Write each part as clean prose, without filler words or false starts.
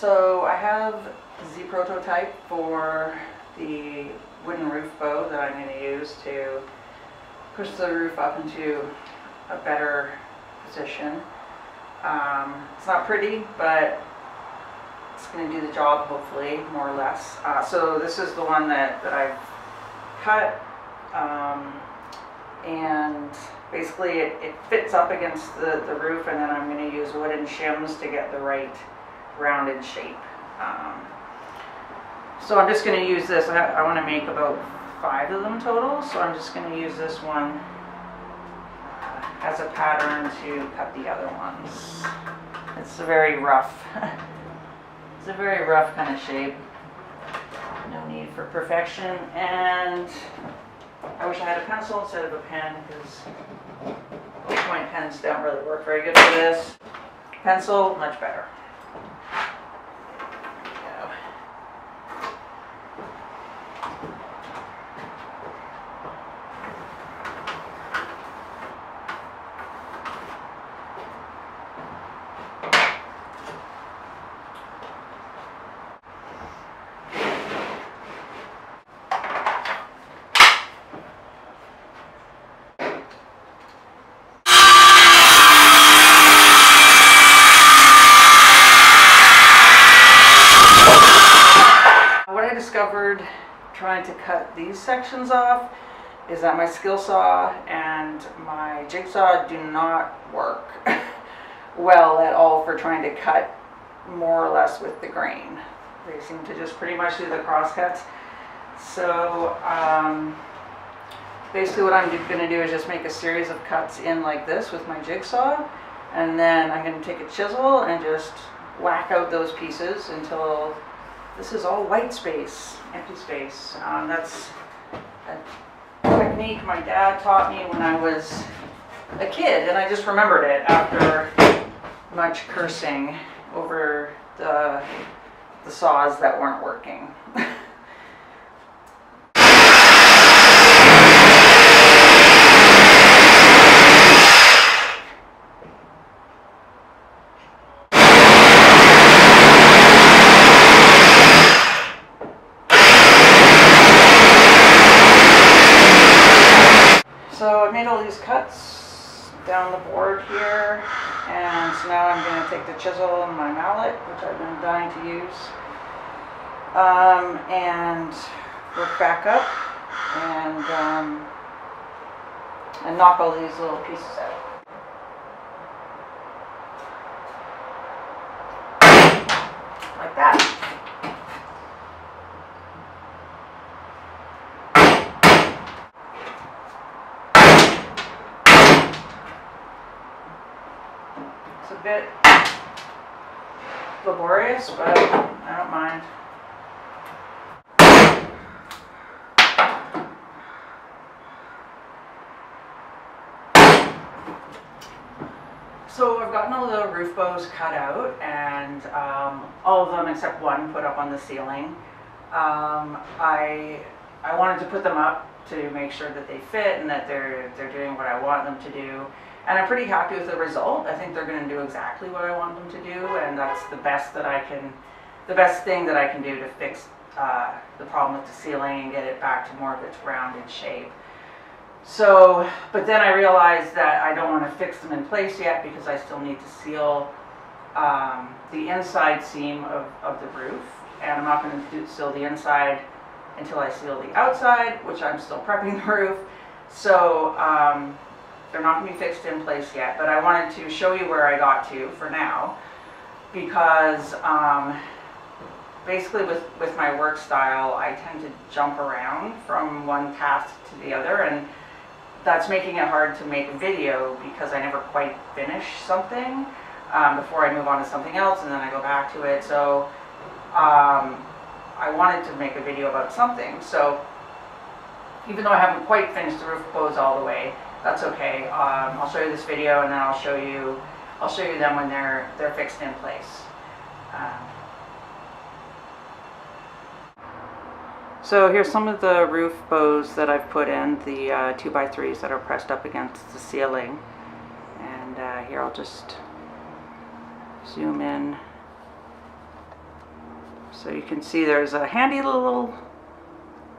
So I have the prototype for the wooden roof bow that I'm going to use to push the roof up into a better position. It's not pretty, but it's going to do the job, hopefully, more or less. So this is the one that I've cut, and basically it fits up against the roof, and then I'm going to use wooden shims to get the right rounded shape. So I'm just going to use this. I want to make about 5 of them total, so I'm just going to use this one as a pattern to cut the other ones. It's a very rough, it's a very rough kind of shape. No need for perfection, and I wish I had a pencil instead of a pen, because ballpoint pens don't really work very good for this. Pencil, much better. Discovered trying to cut these sections off is that my skill saw and my jigsaw do not work well at all for trying to cut more or less with the grain. They seem to just pretty much do the cross cuts. So basically what I'm going to do is just make a series of cuts in like this with my jigsaw, and then I'm going to take a chisel and just whack out those pieces until this is all white space, empty space. That's a technique my dad taught me when I was a kid, and I just remembered it after much cursing over the saws that weren't working. So I made all these cuts down the board here, and so now I'm going to take the chisel and my mallet, which I've been dying to use, and work back up and knock all these little pieces out. Like that. It's a bit laborious, but I don't mind. So I've gotten all the roof bows cut out, and all of them except one put up on the ceiling. I wanted to put them up to make sure that they fit and that they're doing what I want them to do. And I'm pretty happy with the result. I think they're going to do exactly what I want them to do, and that's the best thing that I can do to fix the problem with the ceiling and get it back to more of its rounded shape. So, but then I realized that I don't want to fix them in place yet because I still need to seal the inside seam of the roof, and I'm not going to seal the inside until I seal the outside, which I'm still prepping the roof. So they're not going to be fixed in place yet, but I wanted to show you where I got to for now, because basically with my work style, I tend to jump around from one task to the other, and that's making it hard to make a video because I never quite finish something before I move on to something else, and then I go back to it. So I wanted to make a video about something. So even though I haven't quite finished the roof bows all the way, that's okay. I'll show you this video, and then I'll show you them when they're fixed in place. So here's some of the roof bows that I've put in, the 2x3s that are pressed up against the ceiling. And here I'll just zoom in So you can see there's a handy little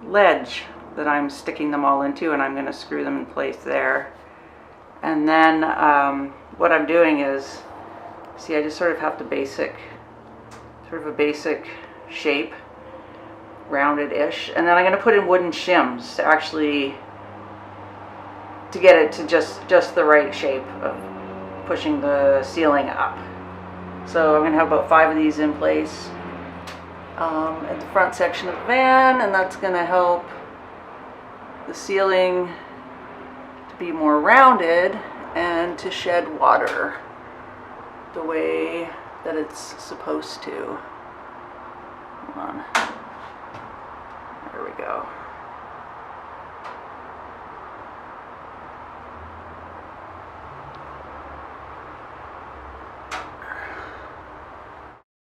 ledge that I'm sticking them all into, and I'm going to screw them in place there. And then what I'm doing is, see, I just sort of have the basic, sort of a basic shape, rounded-ish, and then I'm going to put in wooden shims to actually, to get it to just the right shape of pushing the ceiling up. So I'm going to have about 5 of these in place at the front section of the van, and that's going to help the ceiling to be more rounded and to shed water the way that it's supposed to. Hold on. There we go.